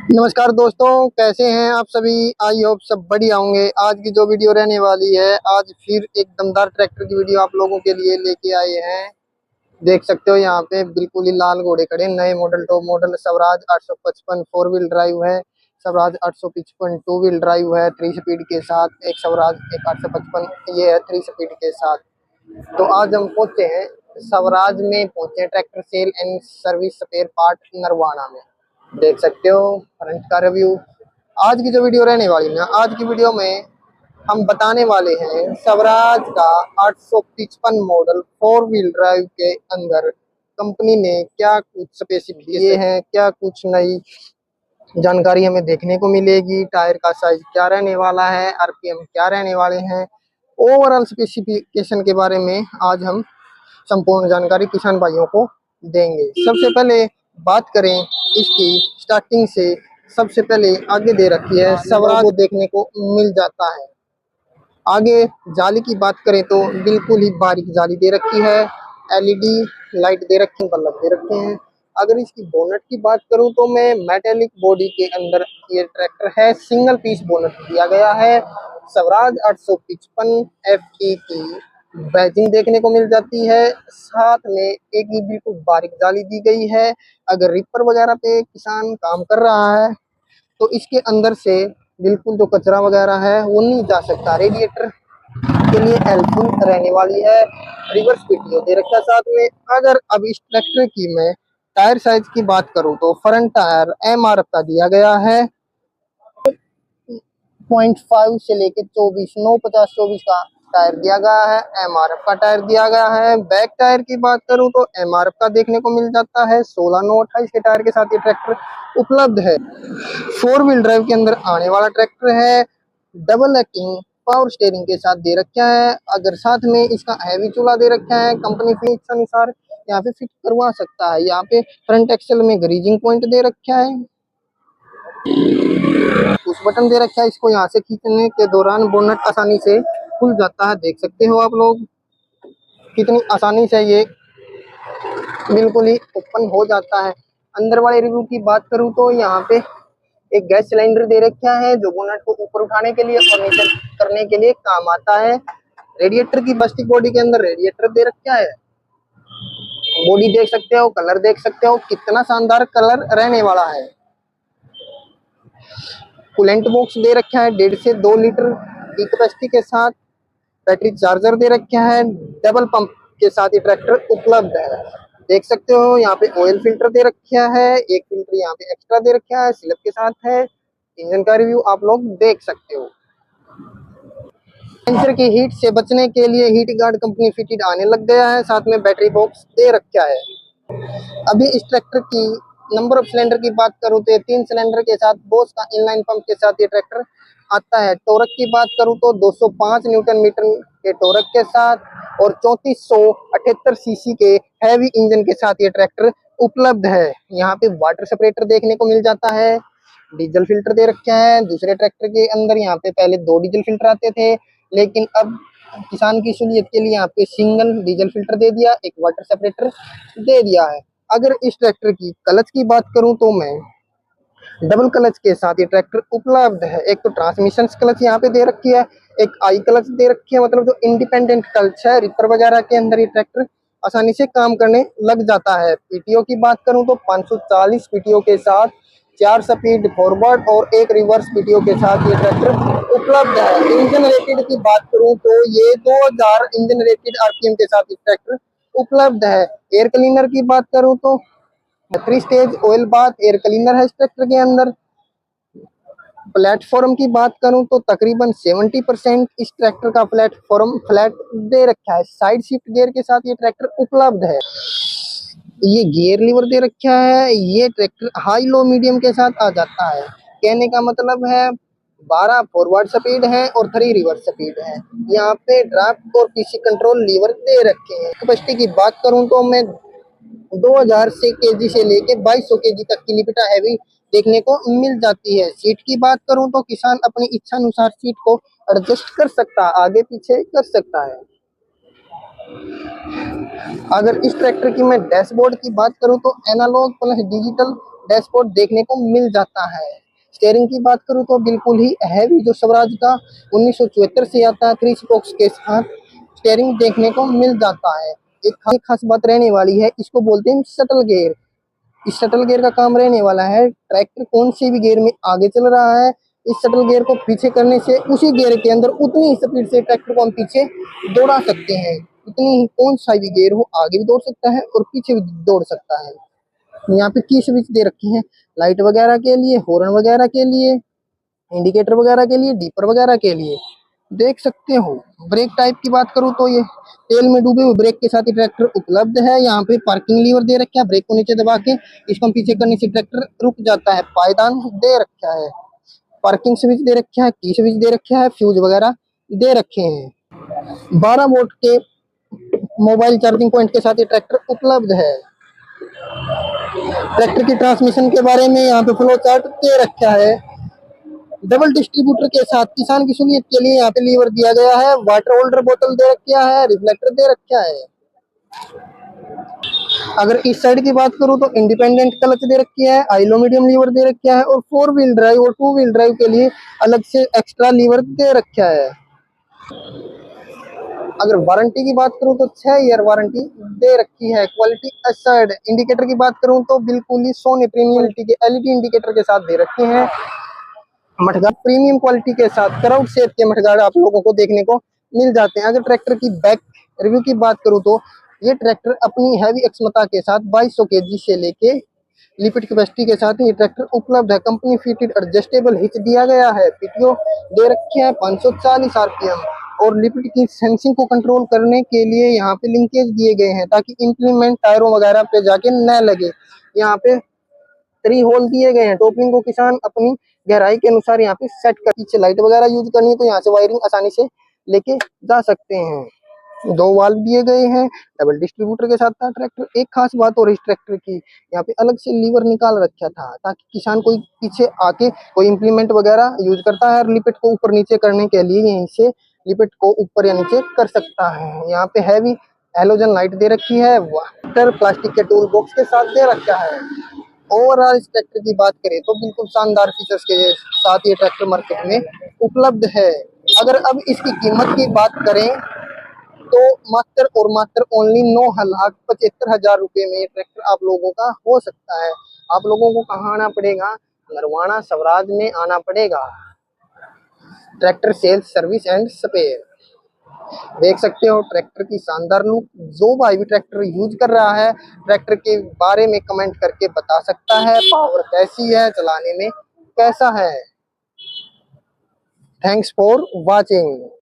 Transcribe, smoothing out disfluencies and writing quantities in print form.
नमस्कार दोस्तों, कैसे हैं आप सभी। आई होप सब बढ़िया होंगे। आज की जो वीडियो रहने वाली है, आज फिर एक दमदार ट्रैक्टर की वीडियो आप लोगों के लिए लेके आए हैं। देख सकते हो यहाँ पे बिल्कुल ही लाल घोड़े खड़े, नए model top model Swaraj 855 four wheel drive है। स्वराज 855 टू व्हील ड्राइव है 3 स्पीड के साथ। एक स्वराज एक 855 ये है 3 स्पीड के साथ। तो आज हम पहुंचे हैं स्वराज में, पहुंचे हैं tractor sale and service spare part Narwana में। देख सकते हो फ्रंट का रिव्यू। आज की जो वीडियो रहने वाली है, आज की वीडियो में हम बताने वाले हैं स्वराज का 855 मॉडल फोर व्हील ड्राइव के अंदर कंपनी ने क्या कुछ स्पेसिफिकेशन है, क्या कुछ नई जानकारी हमें देखने को मिलेगी। टायर का साइज क्या रहने वाला है, आरपीएम क्या रहने वाले हैं, ओवरऑल स्पेसिफिकेशन के बारे में आज हम संपूर्ण जानकारी किसान भाइयों को देंगे। सबसे पहले बात करें इसकी स्टार्टिंग से, सबसे पहले आगे दे रखी है स्वराज को देखने को मिल जाता है। आगे जाली की बात करें तो बिल्कुल ही बारीक जाली दे रखी है। एलईडी लाइट दे रखी है, बल्ब दे रखे हैं। अगर इसकी बोनट की बात करूं तो मैं मेटेलिक बॉडी के अंदर ये ट्रैक्टर है, सिंगल पीस बोनट दिया गया है। स्वराज 855 FE की बैजिंग देखने को मिल जाती है। साथ में एक ही बिल्कुल बारीक जाली दी गई है। अगर रिपर वगैरह पे किसान काम कर रहा है तो इसके अंदर से बिल्कुल जो कचरा वगैरह है वो नहीं जा सकता। रेडिएटर के लिए हेल्पफुल रहने वाली है। रिवर्स पीटीओ दे रखा है साथ में। अगर अब इस ट्रैक्टर की मैं टायर साइज की बात करूं तो फ्रंट टायर MRF का दिया गया है 0.5 से लेके 24 950-24 का टायर दिया गया है। MRF का टायर दिया गया है। बैक टायर की बात करूं तो MRF का देखने को मिल जाता है 16 928 के टायर के साथ ये ट्रैक्टर उपलब्ध है। फोर व्हील ड्राइव के अंदर आने वाला ट्रैक्टर है। डबल एक्टिंग पावर स्टीयरिंग के साथ दे रखा है। अगर साथ में इसका हैवी चूल्हा दे रखा है, कंपनी के अनुसार यहाँ पे फिट करवा सकता है। यहाँ पे फ्रंट एक्सल में ग्रीजिंग पॉइंट दे रखा है, पुश बटन दे रखा है। इसको यहाँ से खींचने के दौरान बोनट आसानी से खुल जाता है। देख सकते हो आप लोग कितनी आसानी से ये बिल्कुल ही ओपन हो जाता है। अंदर वाले रिव्यू की बात करूं तो यहाँ पे एक गैस सिलेंडर दे रखा है जो बोनट को ऊपर उठाने के लिए और नीचे करने के लिए काम आता है। रेडिएटर की प्लास्टिक बॉडी के अंदर रेडिएटर दे रखा है। बॉडी देख सकते हो, कलर देख सकते हो, कितना शानदार कलर रहने वाला है। कूलेंट बॉक्स दे रखा है 1.5 से 2 लीटर की कैपेसिटी के साथ। बैटरी चार्जर दे रखा है। डबल पंप के साथ ये ट्रैक्टर उपलब्ध है। देख सकते हो यहाँ पे ऑयल फिल्टर दे रखा है, एक फिल्टर यहाँ पे एक्स्ट्रा दे रखा है, स्लिप के साथ है। इंजन का रिव्यू आप लोग देख सकते हो। सेंसर की हीट से बचने के लिए हीट गार्ड कंपनी फिटेड आने लग गया है। साथ में बैटरी बॉक्स दे रखा है। अभी इस ट्रैक्टर की नंबर ऑफ सिलेंडर की बात करूँ तो 3 सिलेंडर के साथ बोस का इनलाइन पंप के साथ ये ट्रैक्टर आता है। टोरक की बात करूँ तो 205 न्यूटन मीटर के टोरक के साथ और 3478 सीसी के हैवी इंजन के साथ ये ट्रैक्टर उपलब्ध है। यहाँ पे वाटर सेपरेटर देखने को मिल जाता है। डीजल फिल्टर दे रखे हैं। दूसरे ट्रैक्टर के अंदर यहाँ पे पहले 2 डीजल फिल्टर आते थे, लेकिन अब किसान की सहूलियत के लिए यहाँ पे सिंगल डीजल फिल्टर दे दिया, एक वाटर सेपरेटर दे दिया है। अगर इस ट्रैक्टर की क्लच की बात करूं तो मैं डबल क्लच के साथ ये ट्रैक्टर उपलब्ध है। एक तो ट्रांसमिशन क्लच यहाँ पे दे रखी है, एक आई क्लच दे रखी है, मतलब जो इंडिपेंडेंट क्लच है। रिपर वगैरह के अंदर ये ट्रैक्टर आसानी से काम करने लग जाता है। पीटीओ की बात करूं तो 540 पीटीओ के साथ 4 स्पीड फॉरवर्ड और एक रिवर्स पीटीओ के साथ ये ट्रैक्टर उपलब्ध है। इंजन रेटेड की बात करूं तो ये 2000 इंजन रेटेड आरपीएम के साथ ये ट्रैक्टर उपलब्ध है। एयर क्लीनर की बात करूं तो 3 stage oil bath air cleaner है इस ट्रैक्टर के अंदर। प्लेटफॉर्म की बात करूं तो तकरीबन 70% इस ट्रैक्टर का प्लेटफॉर्म फ्लैट दे रखा है। साइड शिफ्ट गियर के साथ ये ट्रैक्टर उपलब्ध है। ये गियर लीवर दे रखा है। ये ट्रैक्टर हाई लो मीडियम के साथ आ जाता है। कहने का मतलब है 12 फॉरवर्ड स्पीड है और 3 रिवर्स स्पीड है। यहाँ पे ड्राफ्ट और पीसी कंट्रोल लीवर दे रखे हैं। कैपेसिटी की बात करूं तो मैं 2000 से केजी से लेके 2200 केजी तक की लिपिटा हैवी देखने को मिल जाती है। सीट की बात करूं तो किसान अपनी इच्छा अनुसार सीट को एडजस्ट कर सकता है, आगे पीछे कर सकता है। अगर इस ट्रैक्टर की मैं डैशबोर्ड की बात करूं तो एनालॉग प्लस डिजिटल डैशबोर्ड देखने को मिल जाता है। स्टीयरिंग की बात करूं तो बिल्कुल ही हैवी जो स्वराज का 1974 से आता है 3 स्पोक्स के साथ स्टीयरिंग देखने को मिल जाता है। एक खास बात रहने वाली है, इसको बोलते हैं शटल गियर। इस शटल गियर का काम रहने वाला है, ट्रैक्टर कौन से भी गियर में आगे चल रहा है, इस शटल गियर को पीछे करने से उसी गियर के अंदर उतनी ही स्पीड से ट्रैक्टर को हम पीछे दौड़ा सकते हैं। उतनी ही कौन सा भी गियर हो आगे भी दौड़ सकता है और पीछे भी दौड़ सकता है। यहाँ पे की स्विच दे रखी है, लाइट वगैरह के लिए, हॉर्न वगैरह के लिए, इंडिकेटर वगैरह के लिए, डीपर वगैरह के लिए देख सकते हो। ब्रेक टाइप की बात करूँ तो ये तेल में डूबे हुए ब्रेक के साथ ही ट्रैक्टर उपलब्ध है। यहाँ पे पार्किंग लीवर दे रखा है, ब्रेक को नीचे दबा के इसको हम पीछे करने से ट्रैक्टर रुक जाता है। पायदान दे रखा है, पार्किंग स्विच दे रखा है, की स्विच दे रखा है, फ्यूज वगैरह दे रखे हैं। 12 वोल्ट के मोबाइल चार्जिंग पॉइंट के साथ ये ट्रैक्टर उपलब्ध है। ट्रैक्टर की ट्रांसमिशन के बारे में यहाँ पे फ्लो चार्ट दे रखा है। डबल डिस्ट्रीब्यूटर के साथ किसान की सहूलियत के लिए यहाँ पे लीवर दिया गया है। वाटर होल्डर बोतल दे रखा है, रिफ्लेक्टर दे रखा है। अगर इस साइड की बात करूं तो इंडिपेंडेंट क्लच दे रखी है, आइलो मीडियम लीवर दे रखा है और 4 व्हील ड्राइव और 2 व्हील ड्राइव के लिए अलग से एक्स्ट्रा लीवर दे रखा है। अगर वारंटी की बात करूं तो 6 ईयर वारंटी दे रखी है। Quality ushered. इंडिकेटर की बात करूं तो बिल्कुल ही सोने प्रीमियम क्वालिटी के एलईडी इंडिकेटर के साथ दे रखे हैं। मठगाड़ प्रीमियम क्वालिटी के साथ क्राउड शेप के मठगाड़ आप लोगों को देखने को मिल जाते हैं। अगर ट्रैक्टर की बैक रिव्यू की बात करूं तो ये ट्रैक्टर अपनी हैवी क्षमता के साथ 2200 केजी से लेके लिपिट कैपेसिटी के साथ ये ट्रैक्टर उपलब्ध है। कंपनी फिटेड एडजस्टेबल हिच दिया गया है, पीटीओ दे रखे हैं 540 आरपीएम और लिपिट की सेंसिंग को कंट्रोल करने के लिए यहाँ पे लिंकेज दिए गए हैं ताकि इंप्लीमेंट टायरों वगैरह पे जाके न लगे। यहाँ पे 3 होल दिए गए हैं। टोपलिंग को किसान अपनी गहराई के अनुसार यहाँ पे सेट कर, पीछे लाइट वगैरह यूज करनी है तो यहाँ से वायरिंग आसानी से लेके जा सकते हैं। 2 वाल्व दिए गए हैं, डबल डिस्ट्रीब्यूटर के साथ था ट्रैक्टर। एक खास बात और इस ट्रैक्टर की, यहाँ पे अलग से लीवर निकाल रखा था ताकि किसान कोई पीछे आके कोई इंप्लीमेंट वगैरह यूज करता है और लिपिट को ऊपर नीचे करने के लिए यहीं से लिपिट को ऊपर या नीचे कर सकता है। यहाँ पे हैवी हेलोजन लाइट दे रखी है, वाटर प्लास्टिक के टूल बॉक्स के साथ दे रखा है। ओवरऑल इस ट्रैक्टर की बात करें तो बिल्कुल शानदार फीचर्स के साथ ये ट्रैक्टर मार्केट में उपलब्ध है। अगर अब इसकी कीमत की बात करें तो मात्र और मात्र ओनली 9,75,000 रुपए में ये ट्रैक्टर आप लोगों का हो सकता है। आप लोगों को कहाँ आना पड़ेगा? नरवाना स्वराज में आना पड़ेगा। Tractor sales service and spare. देख सकते हो ट्रैक्टर की शानदार लुक। जो भाई भी ट्रैक्टर यूज कर रहा है ट्रैक्टर के बारे में कमेंट करके बता सकता है, पावर कैसी है, चलाने में कैसा है। Thanks for watching.